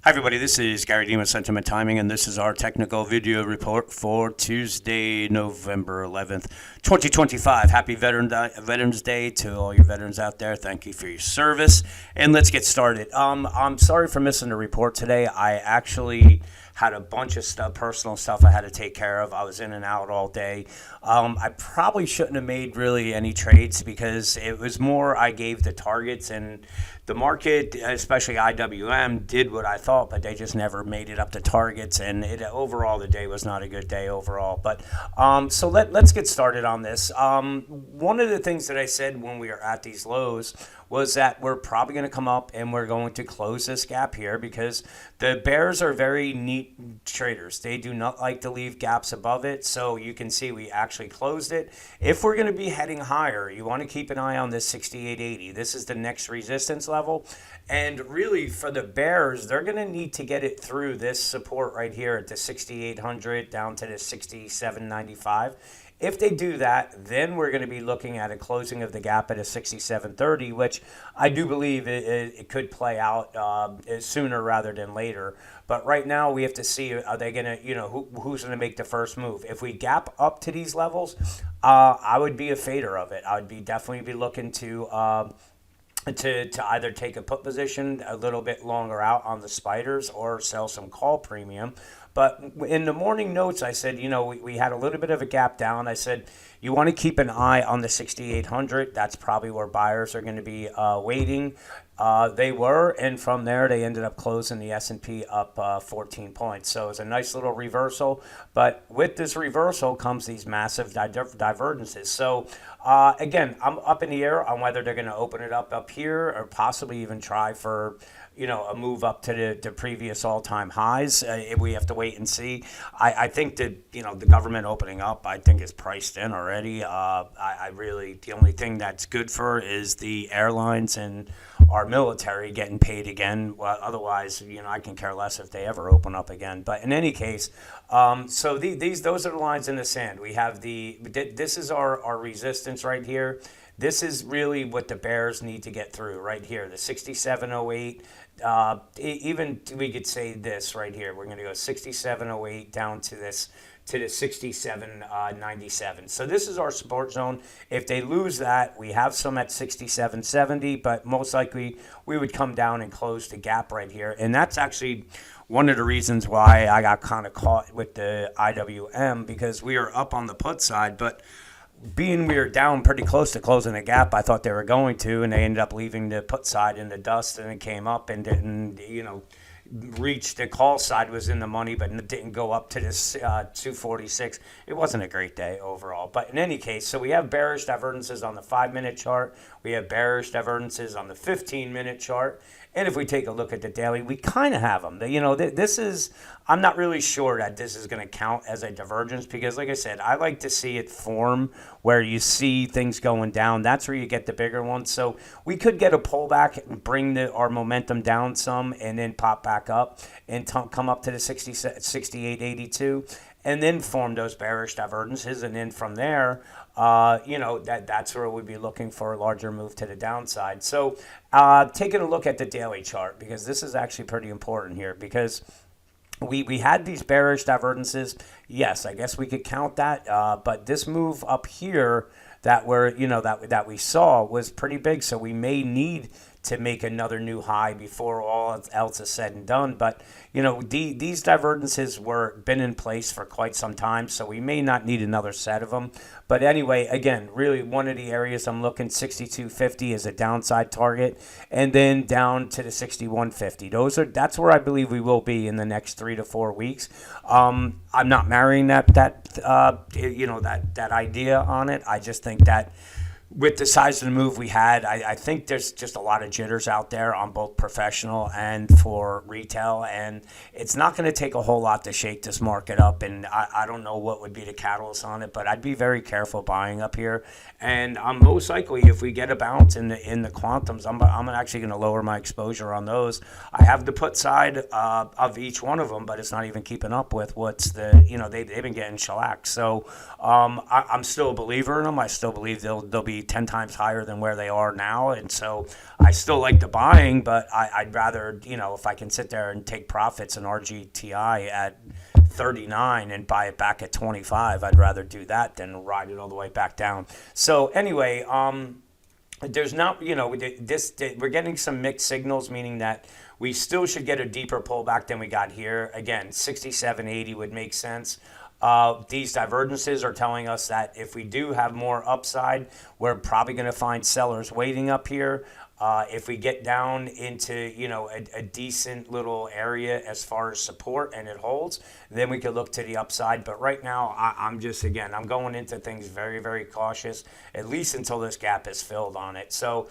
Hi, everybody. This is Gary Dean with Sentiment Timing, and this is our technical video report for Tuesday, November 11th, 2025. Happy Veterans Day to all your veterans out there. Thank you for your service, and let's get started. I'm sorry for missing the report today. I actually had a bunch of personal stuff I had to take care of. I was in and out all day. I probably shouldn't have made really any trades because it was more I gave the targets, and the market, especially IWM, did what I thought, but they just never made it up to targets, and overall the day was not a good day overall. But so let's get started on this. One of the things that I said when we were at these lows was that we're probably going to come up and we're going to close this gap here because the bears are very neat traders. They do not like to leave gaps above it. So you can see we actually closed it. If we're going to be heading higher, you want to keep an eye on this 68.80. This is the next resistance level. And really for the bears, they're going to need to get it through this support right here at the 6,800 down to the 6,795. If they do that, then we're going to be looking at a closing of the gap at a 67.30, which I do believe it could play out sooner rather than later. But right now we have to see, are they going to, who's going to make the first move? If we gap up to these levels, I would be a fader of it. I would definitely be looking to either take a put position a little bit longer out on the spiders or sell some call premium. But in the morning notes, I said, we had a little bit of a gap down. I said, you want to keep an eye on the 6,800. That's probably where buyers are going to be waiting. They were, and from there, they ended up closing the S&P up 14 points. So it was a nice little reversal. But with this reversal comes these massive divergences. So again, I'm up in the air on whether they're going to open it up here or possibly even try for a move up to the previous all-time highs. We have to wait and see. I think that, the government opening up, I think is priced in already. I really, the only thing that's good for is the airlines and our military getting paid again. Well, otherwise, I can care less if they ever open up again. But in any case, so those are the lines in the sand. We have this is our resistance right here. This is really what the bears need to get through right here, the 67.08. Even we could say this right here. We're going to go 67.08 down to this to the 67.97. So this is our support zone. If they lose that, we have some at 67.70, but most likely we would come down and close the gap right here. And that's actually one of the reasons why I got kind of caught with the IWM, because we were up on the put side, but being we were down pretty close to closing the gap, I thought they were going to, and they ended up leaving the put side in the dust, and it came up and didn't, reach the call side was in the money, but it didn't go up to this 246. It wasn't a great day overall. But in any case, so we have bearish divergences on the 5-minute chart. We have bearish divergences on the 15-minute chart. And if we take a look at the daily, we kind of have them. This is, I'm not really sure that this is going to count as a divergence because, like I said, I like to see it form where you see things going down. That's where you get the bigger ones. So we could get a pullback and bring our momentum down some and then pop back up and come up to the 68.82 and then form those bearish divergences. And then from there, that's where we'd be looking for a larger move to the downside. So taking a look at the daily chart, because this is actually pretty important here, because we had these bearish divergences. Yes, I guess we could count that, but this move up here that that we saw was pretty big, so we may need to make another new high before all else is said and done. But these divergences been in place for quite some time, so we may not need another set of them. But anyway, again, really one of the areas I'm looking 62.50 is a downside target, and then down to the 61.50. That's where I believe we will be in the next 3 to 4 weeks. I'm not marrying that idea on it. I just think that with the size of the move we had, I think there's just a lot of jitters out there on both professional and for retail, and it's not going to take a whole lot to shake this market up, and I don't know what would be the catalyst on it, but I'd be very careful buying up here. And most likely, if we get a bounce in the quantums, I'm actually going to lower my exposure on those. I have the put side of each one of them, but it's not even keeping up with what's they've been getting shellacked. So I'm still a believer in them. I still believe they'll be be 10 times higher than where they are now. And so I still like the buying, but I'd rather, if I can sit there and take profits in RGTI at 39 and buy it back at 25, I'd rather do that than ride it all the way back down. So anyway, there's not, we're getting some mixed signals, meaning that we still should get a deeper pullback than we got here. Again, 67.80 would make sense. These divergences are telling us that if we do have more upside, we're probably going to find sellers waiting up here. If we get down into, a decent little area as far as support and it holds, then we could look to the upside. But right now, I'm going into things very, very cautious, at least until this gap is filled on it. So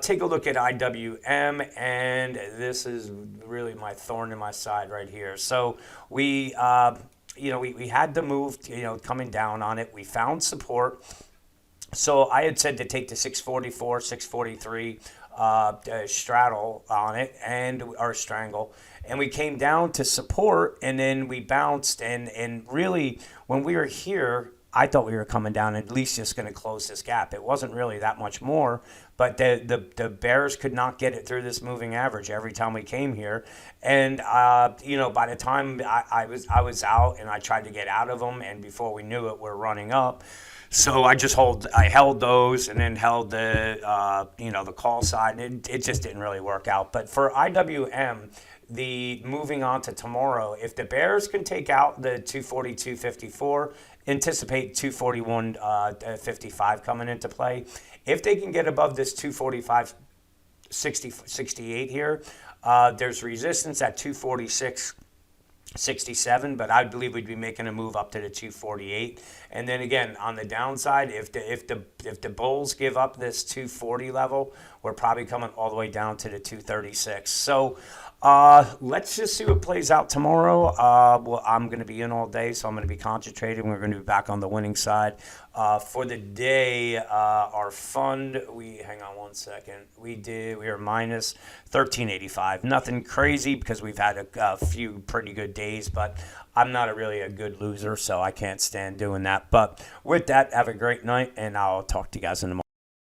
take a look at IWM, and this is really my thorn in my side right here. So we had the move, coming down on it. We found support. So I had said to take the 644, 643 straddle on it or strangle, and we came down to support, and then we bounced, and really when we were here, I thought we were coming down at least just going to close this gap. It wasn't really that much more, but the bears could not get it through this moving average every time we came here. And by the time I was out and I tried to get out of them, and before we knew it, we're running up. So I held those and then held the call side, and it just didn't really work out. But for IWM, moving on to tomorrow, if the bears can take out the 242.54, anticipate 241.55 coming into play. If they can get above this 245.68 here, there's resistance at 246.67, but I believe we'd be making a move up to the 248. And then again, on the downside, if the bulls give up this 240 level, we're probably coming all the way down to the 236. So let's just see what plays out tomorrow. Well, I'm going to be in all day, so I'm going to be concentrating. We're going to be back on the winning side. For the day, our fund, hang on one second. We are minus 1385. Nothing crazy because we've had a few pretty good days, but I'm not really a good loser, so I can't stand doing that. But with that, have a great night, and I'll talk to you guys in the morning.